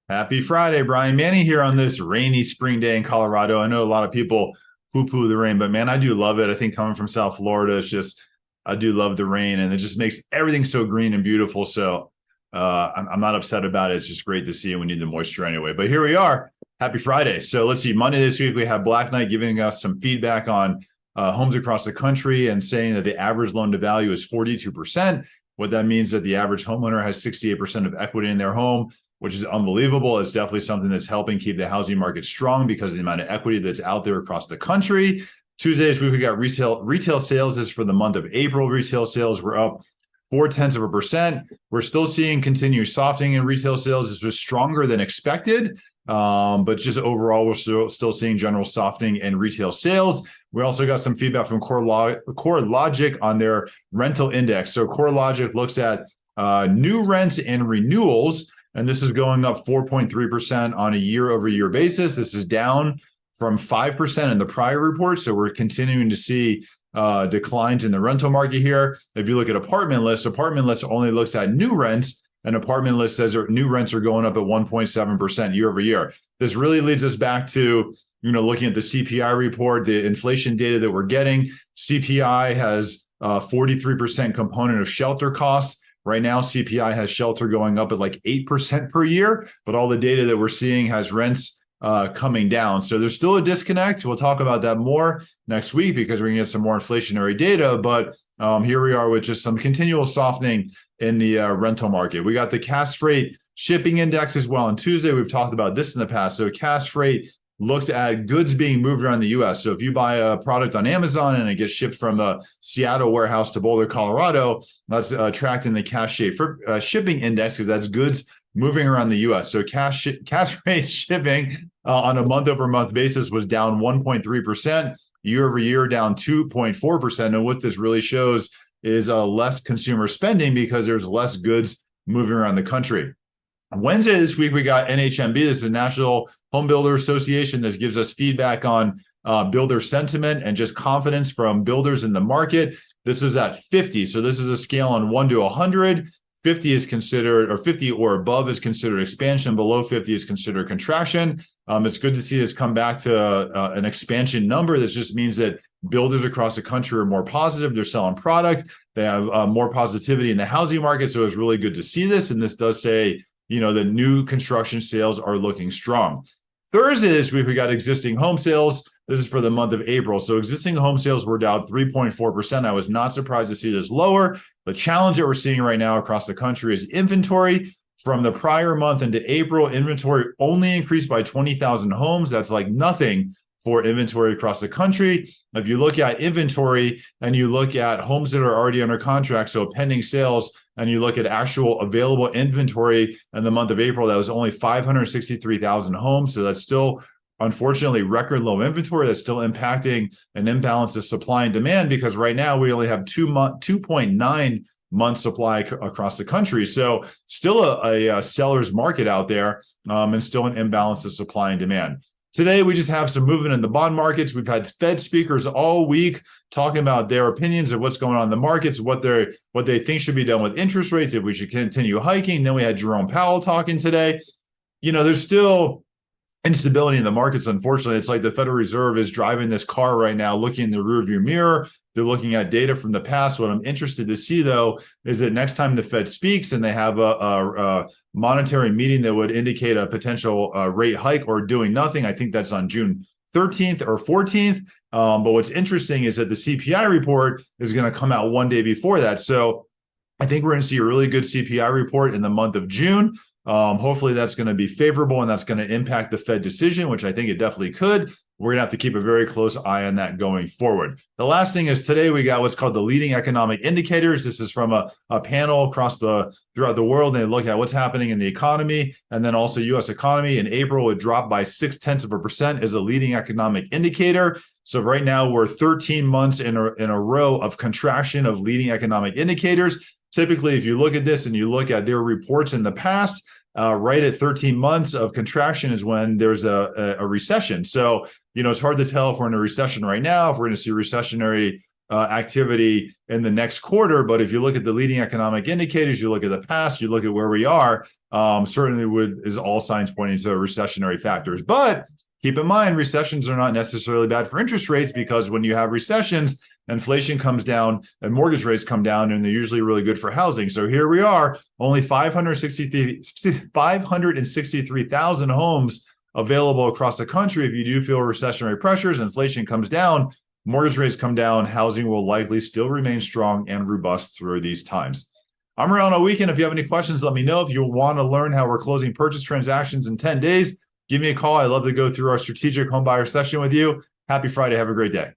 Happy Friday, Brian Manny here on this rainy spring day in Colorado. I know a lot of people poo-poo the rain, but man, I do love it. I think coming from South Florida, it's just I do love the rain, and it just makes everything so green and beautiful. So I'm not upset about it. It's just great to see, and we need the moisture anyway. But here we are. Happy Friday. So let's see. Monday this week we have Black Knight giving us some feedback on homes across the country and saying that the average loan to value is 42%. What that means is that the average homeowner has 68% of equity in their home, which is unbelievable. It's definitely something that's helping keep the housing market strong because of the amount of equity that's out there across the country. Tuesday this week, we got retail sales. This is for the month of April. Retail sales were up 0.4%. We're still seeing continued softening in retail sales. This was stronger than expected, but just overall, we're still seeing general softening in retail sales. We also got some feedback from CoreLogic on their rental index. So CoreLogic looks at new rents and renewals, and this is going up 4.3% on a year-over-year basis. This is down from 5% in the prior report. So we're continuing to see declines in the rental market here. If you look at apartment list only looks at new rents, and apartment list says new rents are going up at 1.7% year over year. This really leads us back to, looking at the CPI report, the inflation data that we're getting. CPI has 43% component of shelter costs. Right now, CPI has shelter going up at like 8% per year, but all the data that we're seeing has rents coming down. So there's still a disconnect. We'll talk about that more next week because we're going to get some more inflationary data. But here we are with just some continual softening in the rental market. We got the Cass Freight shipping index as well on Tuesday. We've talked about this in the past. So Cass Freight looks at goods being moved around the U.S. So if you buy a product on Amazon and it gets shipped from the Seattle warehouse to Boulder, Colorado, that's tracking the Cass shipping index because that's goods moving around the U.S. So Cass Freight shipping on a month-over-month basis was down 1.3%, year-over-year down 2.4%. And what this really shows is less consumer spending because there's less goods moving around the country. Wednesday this week, we got NHMB. This is the National Home Builder Association. This gives us feedback on builder sentiment and just confidence from builders in the market. This is at 50. So this is a scale on 1 to 100. 50 is considered, or 50 or above is considered expansion. Below 50 is considered contraction. It's good to see this come back to an expansion number. This just means that builders across the country are more positive. They're selling product. They have more positivity in the housing market. So it's really good to see this. And this does say, the new construction sales are looking strong. Thursday this week, we got existing home sales. This is for the month of April. So existing home sales were down 3.4%. I was not surprised to see this lower. The challenge that we're seeing right now across the country is inventory. From the prior month into April, inventory only increased by 20,000 homes. That's like nothing for inventory across the country. If you look at inventory and you look at homes that are already under contract, so pending sales, and you look at actual available inventory in the month of April, that was only 563,000 homes. So that's still, unfortunately, record low inventory. That's still impacting an imbalance of supply and demand because right now we only have 2.9 month supply across the country. So still a seller's market out there and still an imbalance of supply and demand. Today, we just have some movement in the bond markets. We've had Fed speakers all week talking about their opinions of what's going on in the markets, what they think should be done with interest rates, if we should continue hiking. Then we had Jerome Powell talking today. There's still instability in the markets, unfortunately. It's like the Federal Reserve is driving this car right now, looking in the rearview mirror. They're looking at data from the past. What I'm interested to see, though, is that next time the Fed speaks and they have a monetary meeting that would indicate a potential rate hike or doing nothing, I think that's on June 13th or 14th. But what's interesting is that the CPI report is going to come out one day before that. So I think we're going to see a really good CPI report in the month of June. Hopefully that's going to be favorable and that's going to impact the Fed decision, which I think it definitely could. We're going to have to keep a very close eye on that going forward. The last thing is today we got what's called the leading economic indicators. This is from a panel throughout the world. And they look at what's happening in the economy and then also U.S. economy. In April, it dropped by 0.6% as a leading economic indicator. So right now we're 13 months in a row of contraction of leading economic indicators. Typically, if you look at this and you look at their reports in the past, right at 13 months of contraction is when there's a recession. So, it's hard to tell if we're in a recession right now, if we're going to see recessionary activity in the next quarter. But if you look at the leading economic indicators, you look at the past, you look at where we are, certainly is all signs pointing to recessionary factors. But keep in mind, recessions are not necessarily bad for interest rates, because when you have recessions, inflation comes down and mortgage rates come down, and they're usually really good for housing. So here we are, only 563,000 homes available across the country. If you do feel recessionary pressures, inflation comes down, mortgage rates come down, housing will likely still remain strong and robust through these times. I'm around all weekend. If you have any questions, let me know. If you want to learn how we're closing purchase transactions in 10 days, give me a call. I'd love to go through our strategic home buyer session with you. Happy Friday. Have a great day.